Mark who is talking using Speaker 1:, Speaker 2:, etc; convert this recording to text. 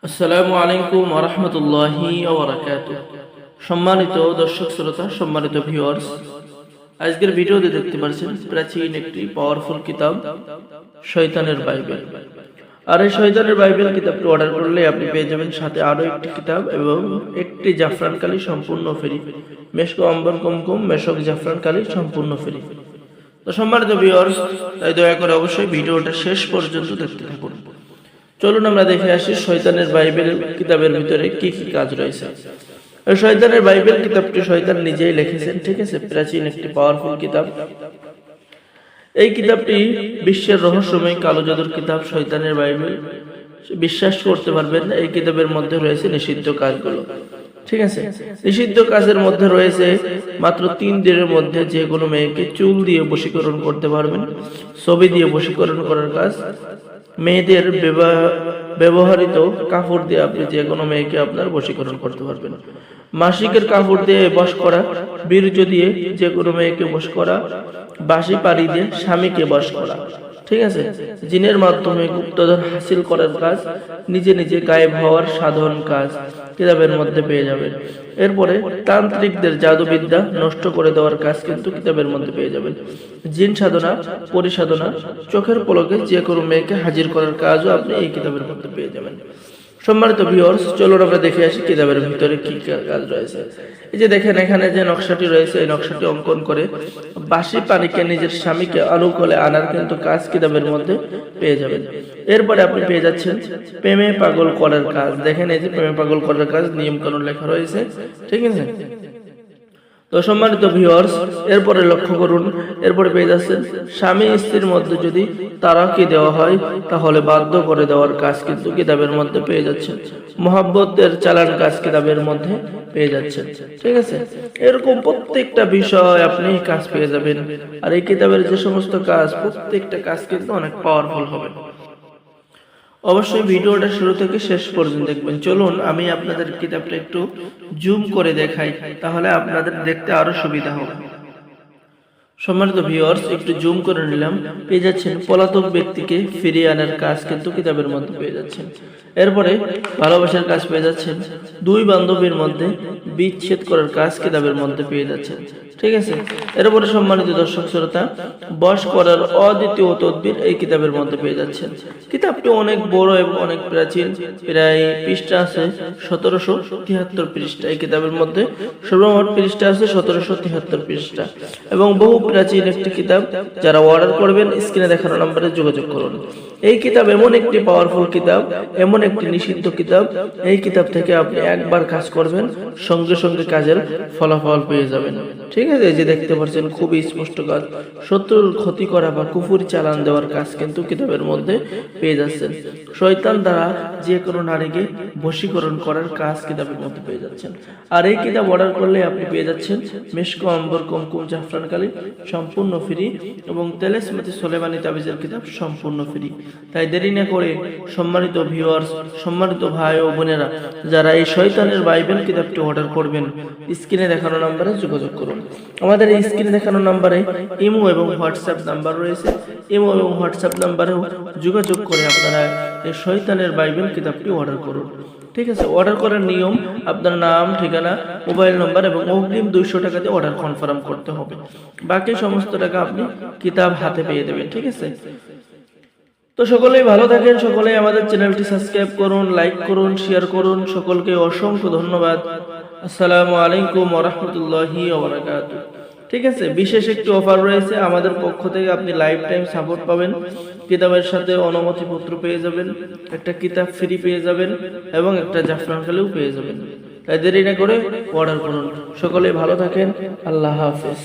Speaker 1: আসসালামু আলাইকুম ওয়া রাহমাতুল্লাহি ওয়া বারাকাতুহু। সম্মানিত দর্শক শ্রোতা, সম্মানিত ভিউয়ার্স, আজকের ভিডিওতে দেখতে পাচ্ছেন প্রাচীন একটি পাওয়ারফুল কিতাব শয়তানের বাইবেল। আর এই শয়তানের বাইবেল কিতাবটি অর্ডার করলে আপনি পেয়ে যাবেন সাথে আরো একটি কিতাব এবং একটি জাফরান কালি সম্পূর্ণ ফ্রি। মেশক অম্বর কুমকুম মেশক জাফরান কালি সম্পূর্ণ ফ্রি। তো সম্মানিত ভিউয়ার্স, তাই দয়া করে অবশ্যই ভিডিওটা শেষ পর্যন্ত দেখতে থাকুন। চলুন আমরা দেখে আসি শয়তানের বাইবেল কিতাবের ভিতরে কি কি কাজ রয়েছে। শয়তানের বাইবেল কিতাবটি শয়তান নিজেই লিখেছেন, ঠিক আছে। প্রাচীন একটি পাওয়ারফুল কিতাব। এই কিতাবটি বিশ্বের রহস্যময় কালো জাদুর কিতাব শয়তানের বাইবেল। বিশ্বাস করতে পারবেন না, এই কিতাবের মধ্যে রয়েছে নিষিদ্ধ কাজগুলো, ঠিক আছে। নিষিদ্ধ কাজের মধ্যে রয়েছে মাত্র 3 দিনের মধ্যে যে কোনো মেয়েকে চুল দিয়ে বশীকরণ করতে পারবেন, ছবি দিয়ে বশীকরণ করার কাজ, মেয়েদের ব্যবহৃত কাপড় দিয়ে আপনি যে কোনো মেয়েকে আপনার বশীকরণ করতে পারবেন, মাসিকের কাপড় দিয়ে বশ করা, বীর্য দিয়ে যে কোনো মেয়েকে বশ করা, বাঁশি পাড়ি দিয়ে স্বামীকে বশ করা, ঠিক আছে। জিনের মাধ্যমে গুপ্তধন হাসিল করার কাজ, নিজে নিজে গায়েব হওয়ার সাধন কাজ কিতাবের মধ্যে পেয়ে যাবেন। এরপরে তান্ত্রিকদের জাদুবিদ্যা নষ্ট করে দেওয়ার কাজ কিন্তু কিতাবের মধ্যে পেয়ে যাবেন। জিন সাধনা, পরিসাধনা, চোখের পলকে যে কোনো মেয়েকে হাজির করার কাজও আপনি এই কিতাবের মধ্যে পেয়ে যাবেন। সম্মানিত ভিউয়ার্স, চলুন আমরা দেখে আসি কিতাবের ভিতরে কি কাজ রয়েছে। এই যে দেখেন, এখানে যে নকশাটি রয়েছে, এই নকশাটি অঙ্কন করে বাঁশি পানিকে নিজের স্বামীকে অনুকূলে আনার কিন্তু কাজ কিতাবের মধ্যে পেয়ে যাবেন। এরপরে আপনি পেয়ে যাচ্ছেন প্রেমে পাগল করার কাজ। দেখেন, এই যে প্রেমে পাগল করার কাজ নিয়ম কানুন লেখা রয়েছে, ঠিক আছে। তো সম্মানিত ভিউয়ার্স, এরপরে লক্ষ্য করুন, এরপরে পেয়ে যাচ্ছেন স্বামী স্ত্রীর মধ্যে যদি তালাকি দেওয়া হয় তাহলে বাধ্য করে দেওয়ার কাজ কিন্তু কিতাবের মধ্যে পেয়ে যাচ্ছেন। মহব্বতের চালান কাজ কিতাবের মধ্যে পেয়ে যাচ্ছেন, ঠিক আছে। এরকম প্রত্যেকটা বিষয় আপনি কাজ পেয়ে যাবেন। আর এই কিতাবের যে সমস্ত কাজ, প্রত্যেকটা কাজ কিন্তু অনেক পাওয়ারফুল হবে। অবশ্যই ভিডিওটা শুরু থেকে শেষ পর্যন্ত দেখবেন। চলুন আমি আপনাদের কিতাবটা একটু জুম করে দেখাই, তাহলে আপনাদের দেখতে আরো সুবিধা হবে। সম্মানিত ভিউয়ার্স, একটু জুম করে নিলাম। পেয়ে যাচ্ছেন পলাতক ব্যক্তিকে ফিরিয়ে আনার কাজ কিন্তু কিতাবের মধ্যে পেয়ে যাচ্ছেন। এরপরে ভালোবাসার কাজ পেয়ে যাচ্ছেন। 2 বান্ধবীর মধ্যে বিচ্ছেদ করার কাজ কিতাবের মধ্যে পেয়ে যাচ্ছেন, ঠিক আছে। এরপরে সম্মানিত দর্শক শ্রোতা, বশ করার অদ্বিতীয় তদবির এই কিতাবের মধ্যে পেয়ে যাচ্ছেন। কিতাবটি অনেক বড় এবং অনেক প্রাচীন, প্রায় পৃষ্ঠা আছে 1773 পৃষ্ঠা। এই কিতাবের মধ্যে সর্বমোট পৃষ্ঠা আছে 1773 পৃষ্ঠা এবং বহু প্রাচীন একটি কিতাব। যারা অর্ডার করবেন স্ক্রিনে দেখানো নম্বরে যোগাযোগ করুন। এই কিতাব এমন একটি পাওয়ারফুল কিতাব, এমন একটি নিষিদ্ধ কিতাব। এই কিতাব থেকে আপনি একবার কাজ করবেন, সঙ্গে সঙ্গে কাজের ফলাফল পেয়ে যাবেন, ঠিক আছে। এই যে দেখতে পাচ্ছেন, খুবই স্পষ্ট কাজ। শত্রুর ক্ষতি করা বা কুফুরি চালান দেওয়ার কাজ কিন্তু কিতাবের মধ্যে পেয়ে যাচ্ছেন। শয়তান দ্বারা যে কোনো নারীকে বশীকরণ করার কাজ কিতাবের মধ্যে পেয়ে যাচ্ছেন। আর এই কিতাব অর্ডার করলে আপনি পেয়ে যাচ্ছেন মেশক অম্বর কুমকুম জাফরান কালি সম্পূর্ণ ফ্রি এবং তেলেসমাতি সোলেমানি তাবিজের কিতাব সম্পূর্ণ ফ্রি। তাই দেরি না করে সম্মানিত ভিউয়ার্স, সম্মানিত ভাই ও বোনেরা, যারা এই শয়তানের বাইবেল কিতাবটি অর্ডার করবেন স্ক্রিনে দেখানো নম্বরে যোগাযোগ করুন। আমাদের এই স্ক্রিনে দেখানো নম্বরে ইমো এবং হোয়াটসঅ্যাপ নাম্বার রয়েছে। ইমো এবং হোয়াটসঅ্যাপ নাম্বারেও যোগাযোগ করে আপনারা এই শয়তানের বাইবেল কিতাবটি অর্ডার করুন, ঠিক আছে। অর্ডার করার নিয়ম, আপনার নাম, ঠিকানা, মোবাইল নম্বর এবং অগ্রিম 200 টাকা দিয়ে অর্ডার কনফার্ম করতে হবে। বাকি সমস্ত টাকা আপনি কিতাব হাতে পেয়ে দেবেন, ঠিক আছে। তো সকলেই ভালো থাকেন, সকলেই আমাদের চ্যানেলটি সাবস্ক্রাইব করুন, লাইক করুন, শেয়ার করুন। সকলকে অসংখ্য ধন্যবাদ। আসসালামু আলাইকুম ওয়া রাহমাতুল্লাহি ওয়া বারাকাতুহু। ঠিক আছে, বিশেষ একটি অফার রয়েছে আমাদের পক্ষ থেকে, আপনি লাইফ টাইম সাপোর্ট পাবেন, কিতাবের সাথে অনুমতিপত্র পেয়ে যাবেন, একটা কিতাব ফ্রি পেয়ে যাবেন এবং একটা জাফরান কালিও পেয়ে যাবেন। তাই দেরি না করে অর্ডার করুন। সকলেই ভালো থাকেন। আল্লাহ হাফেজ।